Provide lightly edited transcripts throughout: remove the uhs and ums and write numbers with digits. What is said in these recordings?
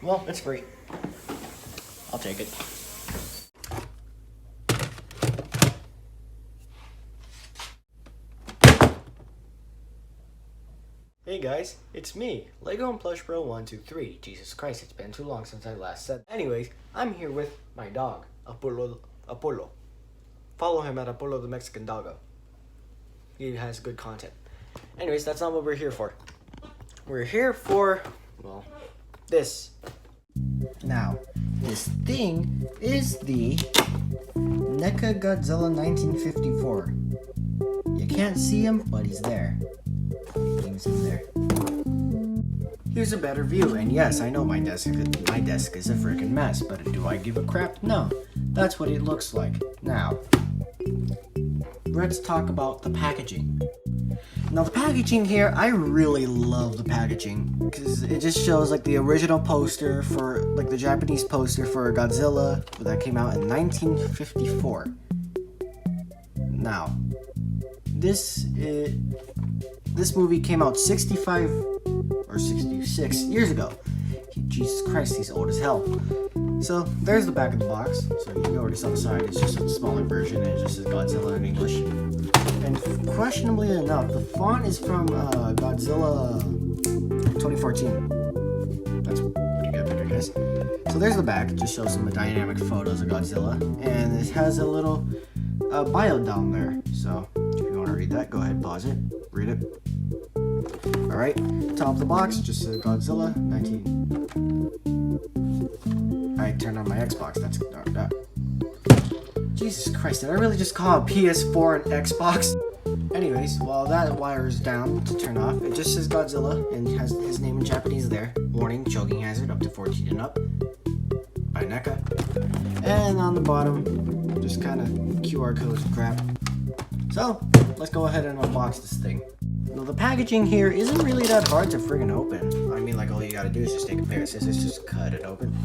Well, it's free. I'll take it. Hey guys, it's me, Lego and Plush Bro 123. Jesus Christ, it's been too long since I last said. Anyways, I'm here with my dog, Apollo. Follow him at Apollo the Mexican Doggo. He has good content. Anyways, that's not what we're here for. We're here for, well, this. Now, this thing is the Neca Godzilla 1954. You can't see him, but he's there. He's in there. Here's a better view, and yes, I know my desk is a freaking mess, but do I give a crap? No, that's what it looks like. Now, let's talk about the packaging. Now the packaging here, I really love the packaging because it just shows like the original poster for like the Japanese poster for Godzilla that came out in 1954. Now, this movie came out 65 or 66 years ago. Jesus Christ, he's old as hell. So there's the back of the box. So you already saw the side. It's just a smaller version. And it just says Godzilla in English. And questionably enough, the font is from Godzilla 2014. That's pretty good, I guess. So there's the back. It just shows some dynamic photos of Godzilla. And it has a little bio down there. So if you want to read that, go ahead, pause it, read it. Alright, top of the box, just says Godzilla 19. I turned on my Xbox, that's that. Jesus Christ, did I really just call a PS4 an Xbox? Anyways, while that wire is down to turn off, it just says Godzilla and has his name in Japanese there. Warning, choking hazard up to 14 and up. By NECA. And on the bottom, just kind of QR codes and crap. So, let's go ahead and unbox this thing. Now, the packaging here isn't really that hard to friggin' open. I mean, like, all you gotta do is just take a pair of scissors, just cut it open.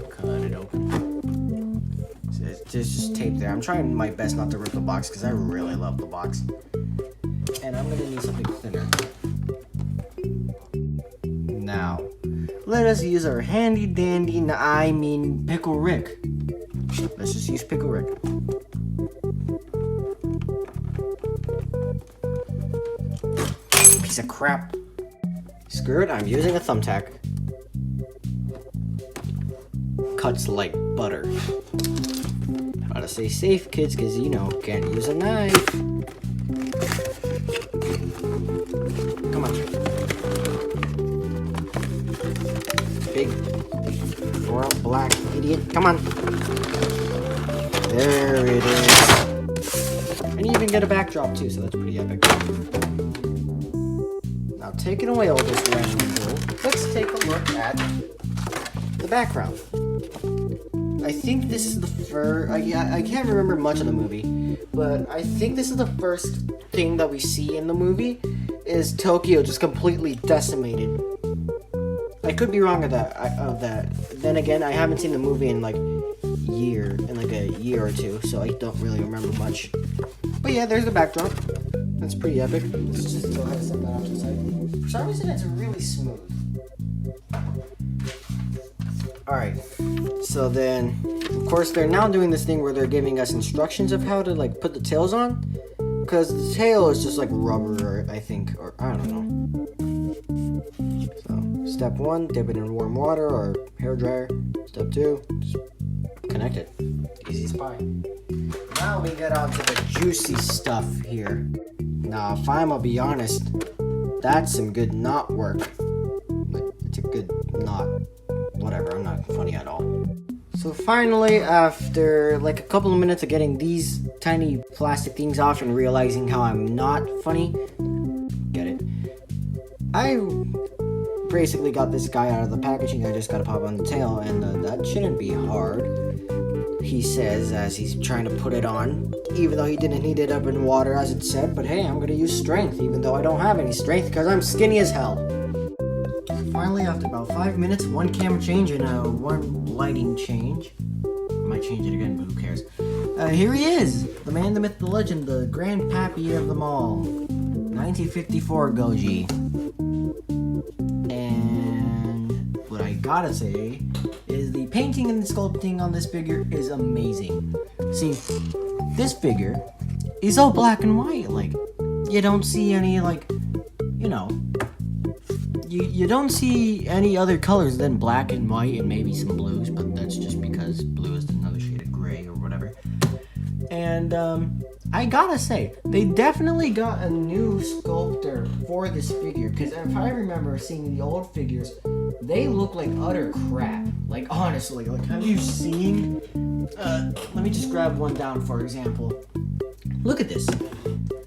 Cut it open. So there's just tape there. I'm trying my best not to rip the box because I really love the box. And I'm gonna need something thinner. Now, let us use our handy dandy, Pickle Rick. Let's just use Pickle Rick. Piece of crap. Screw it, I'm using a thumbtack. Cuts like butter. How to stay safe, kids, because you know, can't use a knife. Come on. Big, royal black idiot. Come on. There it is. And you even get a backdrop too, so that's pretty epic. Now, taking away all this random bull, let's take a look at the background. I think this is the first. I can't remember much of the movie, but I think this is the first thing that we see in the movie is Tokyo just completely decimated. I could be wrong of that. Then again, I haven't seen the movie in like a year or two, so I don't really remember much. But yeah, there's the backdrop. That's pretty epic. Let's just go ahead and set that off to the side. For some reason, it's really smooth. Alright, so then, of course, they're now doing this thing where they're giving us instructions of how to, like, put the tails on. Because the tail is just, like, rubber, I think, or I don't know. So, step 1, dip it in warm water or hair dryer. Step 2, just connect it. Easy as pie. Now we get on to the juicy stuff here. Now, if I'm gonna be honest, that's some good knot work. Like, it's a good knot. Whatever, I'm not funny at all. So finally, after like a couple of minutes of getting these tiny plastic things off and realizing how I'm not funny, get it? I basically got this guy out of the packaging. I just gotta pop on the tail, and that shouldn't be hard. He says as he's trying to put it on, even though he didn't heat it up in water as it said, but hey, I'm gonna use strength, even though I don't have any strength because I'm skinny as hell. Finally, after about 5 minutes, one camera change and one lighting change. I might change it again, but who cares? Here he is! The man, the myth, the legend, the grandpappy of them all. 1954 Goji. And what I gotta say is the painting and the sculpting on this figure is amazing. See, this figure is all black and white. Like, you don't see any, like, you know, you don't see any other colors than black and white and maybe some blues, but that's just because blue is another shade of gray or whatever. And I gotta say, they definitely got a new sculptor for this figure, because if I remember seeing the old figures, they look like utter crap. Like, honestly, like, have you seen, let me just grab one down for example. Look at this.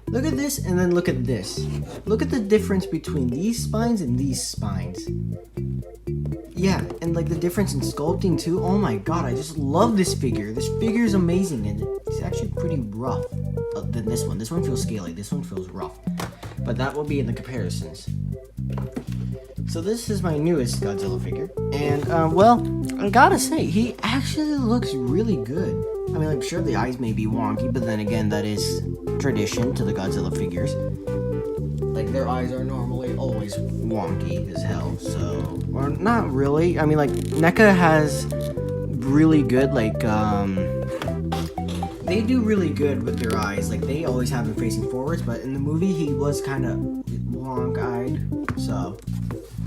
Look at this, and then look at this. Look at the difference between these spines and these spines. Yeah, and like the difference in sculpting too. Oh my god, I just love this figure. This figure is amazing, and it's actually pretty rough than this one. This one feels scaly, this one feels rough. But that will be in the comparisons. So this is my newest Godzilla figure, and well, I gotta say, he actually looks really good. I mean, like, sure, the eyes may be wonky, but then again, that is tradition to the Godzilla figures. Like, their eyes are normally always wonky as hell, so... Or not really. I mean, like, Neca has really good, like, they do really good with their eyes. Like, they always have them facing forwards, but in the movie, he was kind of wonk-eyed, so...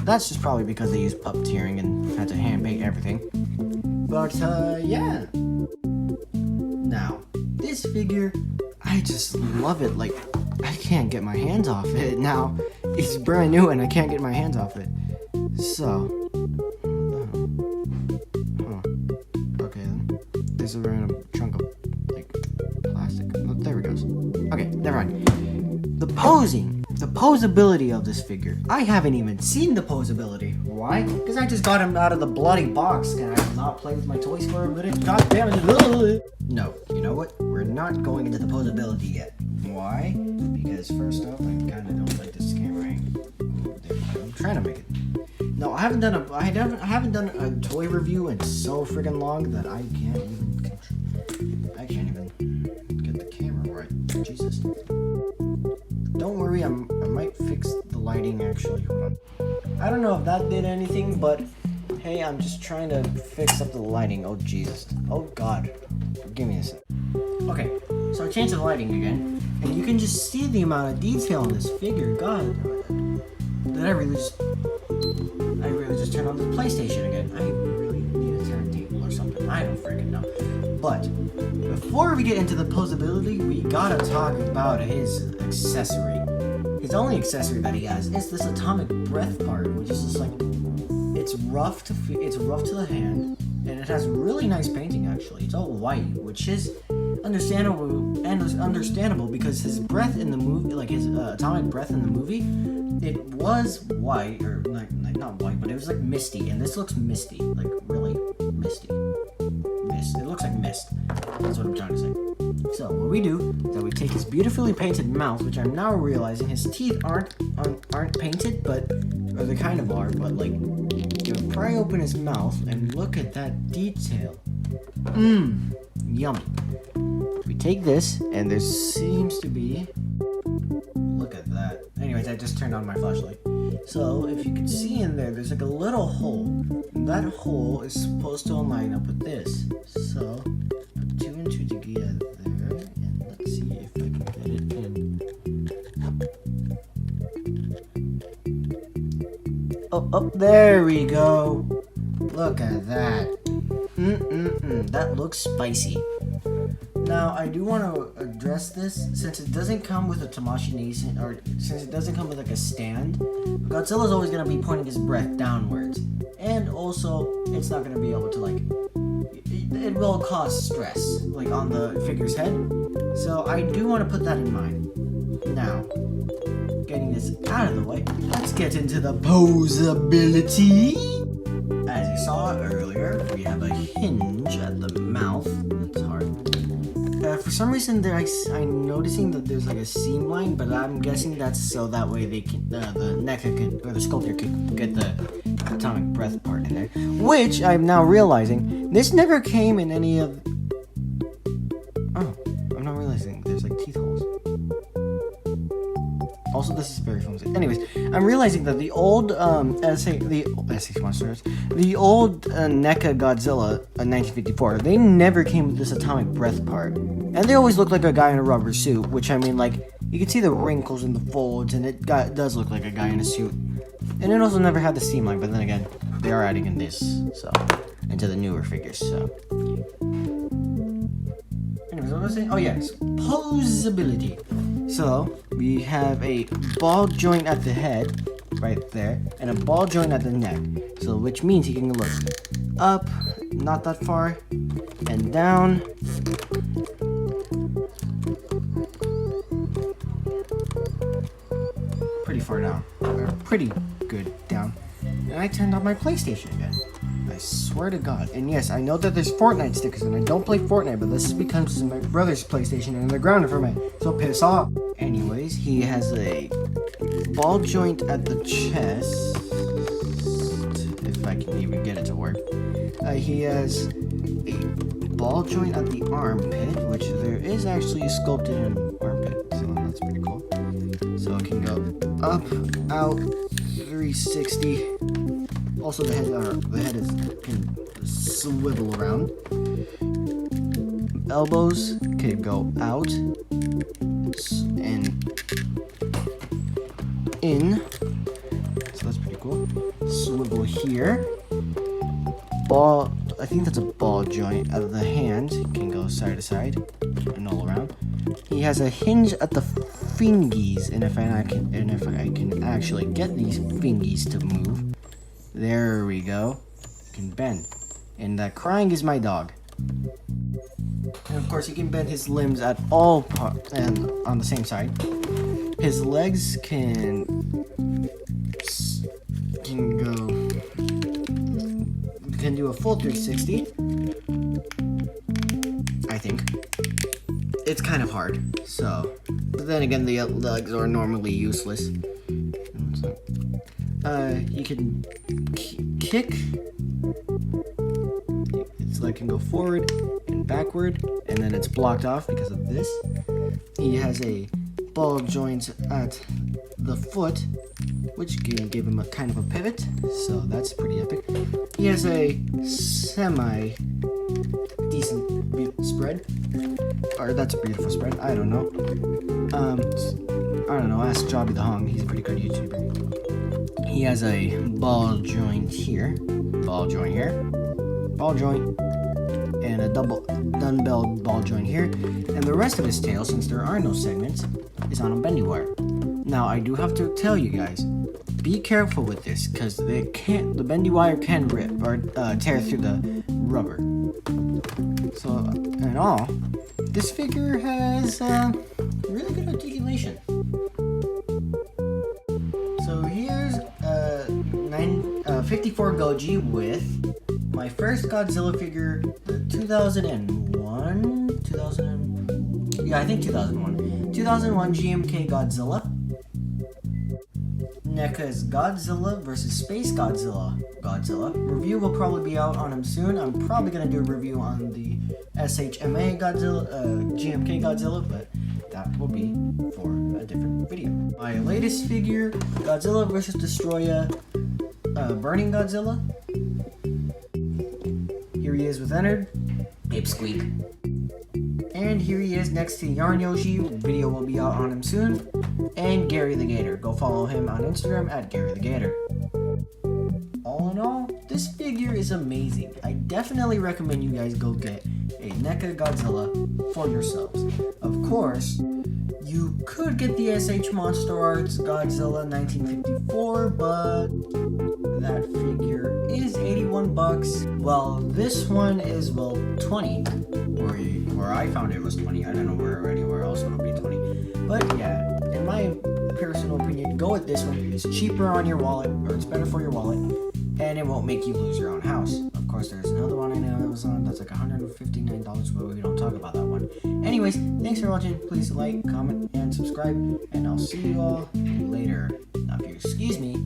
That's just probably because they used puppeteering and had to hand paint everything. But, yeah. Now, this figure, I just love it. Like, I can't get my hands off it. Now, it's brand new and I can't get my hands off it. So, okay then. There's a random chunk of, like, plastic. Oh, there it goes. Okay, never mind. The posability of this figure. I haven't even seen the posability. Why? Because I just got him out of the bloody box. Can I not play with my toys for a minute? God damn it. No, you know what? We're not going into the posability yet. Why? Because first off, I kind of don't like this camera angle. There we go. I'm trying to make it. No, I haven't done a toy review in so friggin' long that I can't even get the camera right. Jesus. Don't worry, I might fix the lighting actually. Hold on. I don't know if that did anything, but hey, I'm just trying to fix up the lighting. Oh Jesus. Oh God. Give me a sec. Okay, so I changed the lighting again, and you can just see the amount of detail in this figure. God, did I really just turn on the PlayStation again? I really need a turntable or something. I don't freaking know. But before we get into the posability, we gotta talk about his accessory. His only accessory that he has is this atomic breath part, which is just like, it's rough to the hand, and it has really nice painting actually. It's all white, which is understandable because his breath in the movie, like his atomic breath in the movie, it was white, or like not white, but it was like misty, and this looks misty, like really misty. Mist. It looks like mist. That's what I'm trying to say. So what we do is that we take his beautifully painted mouth, which I'm now realizing his teeth aren't painted, but or they kind of are, but like you pry open his mouth and look at that detail. Yummy. We take this, and there seems to be. Look at that. Anyways, I just turned on my flashlight. So if you can see in there, there's like a little hole. And that hole is supposed to line up with this. So put 2 and 2 together, and let's see if I can get it in. Oh, there we go. Look at that. That looks spicy. Now, I do want to address this, since it doesn't come with a Tamashii, or since it doesn't come with like a stand, Godzilla's always going to be pointing his breath downwards. And also, it's not going to be able to like, it will cause stress, like on the figure's head. So I do want to put that in mind. Now, getting this out of the way, let's get into the posability. As you saw earlier, we have a hinge at the mouth. It's hard. For some reason, I'm noticing that there's like a seam line, but I'm guessing that's so that way they can, the Neca could, or the sculptor could get the atomic breath part in there. Which I'm now realizing, this never came in any of. Oh, I'm not realizing there's like teeth holes. Also, this is very flimsy. Anyways, I'm realizing that the old SH monsters, the old Neca Godzilla 1954, they never came with this atomic breath part, and they always look like a guy in a rubber suit. Which I mean, like you can see the wrinkles in the folds, and it does look like a guy in a suit. And it also never had the seam line, but then again, they are adding in this, so into the newer figures. So, anyways, what was I saying? Oh yes, posability. So we have a ball joint at the head, right there, and a ball joint at the neck. So which means he can look up, not that far, and down. Pretty far down, or pretty good down. And I turned on my PlayStation again. I swear to God. And yes, I know that there's Fortnite stickers, and I don't play Fortnite, but this is because this is my brother's PlayStation, and they're grounded for me. So piss off. Anyways, he has a ball joint at the chest, if I can even get it to work. He has a ball joint at the armpit, which there is actually sculpted in armpit, so that's pretty cool. So it can go up, out, 360. Also, the head can swivel around. Elbows can go out and in. So that's pretty cool. Swivel here. Ball. I think that's a ball joint out of the hand. It can go side to side and all around. He has a hinge at the fingies, and if I can actually get these fingies to move. There we go. Can bend. And that crying is my dog. And of course, he can bend his limbs at all parts and on the same side. His legs can do a full 360. I think. It's kind of hard. So, but then again, the legs are normally useless. He can kick. Its leg can go forward and backward, and then it's blocked off because of this. He has a ball joint at the foot, which can give him a kind of a pivot, so that's pretty epic. He has a semi-decent spread, or that's a beautiful spread, I don't know. Ask Jobby the Hong, he's a pretty good YouTuber. He has a ball joint here, ball joint, and a double dumbbell ball joint here, and the rest of his tail, since there are no segments, is on a bendy wire. Now, I do have to tell you guys, be careful with this, because the bendy wire can rip or tear through the rubber. So, in all, this figure has really good articulation. So here's 54 Goji with my first Godzilla figure, the 2001 GMK Godzilla. Neca's Godzilla versus Space Godzilla. Review will probably be out on him soon. I'm probably gonna do a review on the SHMA Godzilla, GMK Godzilla, but that will be for a different video. My latest figure, Godzilla vs. Destroya, Burning Godzilla. Here he is with Ennard, Pipsqueak. And here he is next to Yarn Yoshi. Video will be out on him soon. And Gary the Gator. Go follow him on Instagram at Gary the Gator. All in all, this figure is amazing. I definitely recommend you guys go get a Neca Godzilla for yourselves. Of course, you could get the SH Monster Arts Godzilla 1954, but that figure is $81. Well, this one is 20. Where I found it was 20. I don't know where anywhere else it would be 20. But yeah, in my personal opinion, go with this one. It's cheaper on your wallet, or it's better for your wallet, and it won't make you lose your own house. Of course, there's another one I know Amazon that's like $159, but we don't talk about that one. Anyways, thanks for watching. Please like, comment, and subscribe, and I'll see you all later. Now, if you excuse me,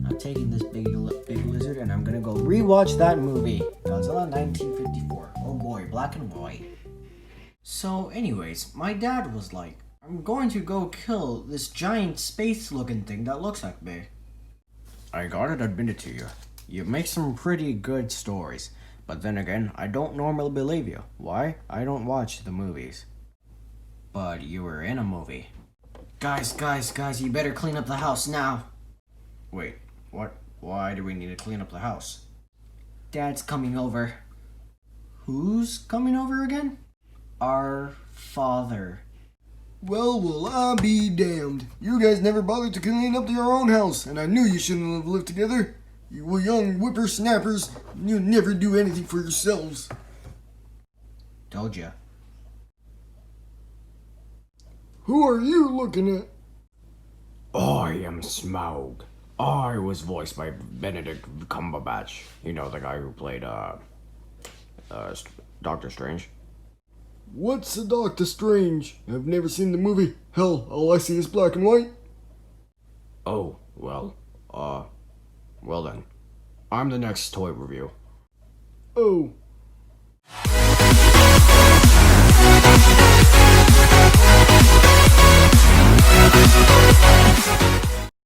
I'm taking this big lizard, and I'm gonna go rewatch that movie, Godzilla 1954. Oh boy, black and white. So anyways, my dad was like, I'm going to go kill this giant space-looking thing that looks like me. I gotta admit it to you. You make some pretty good stories. But then again, I don't normally believe you. Why? I don't watch the movies. But you were in a movie. Guys, you better clean up the house now. Wait, what? Why do we need to clean up the house? Dad's coming over. Who's coming over again? Our father. Well, I be damned. You guys never bothered to clean up your own house, and I knew you shouldn't have lived together. You were young whippersnappers, and you never do anything for yourselves. Told ya. Who are you looking at? I am Smaug. I was voiced by Benedict Cumberbatch. You know, the guy who played, Doctor Strange. What's a Doctor Strange? I've never seen the movie. Hell, all I see is black and white. Oh, well then. I'm the next toy review. Oh,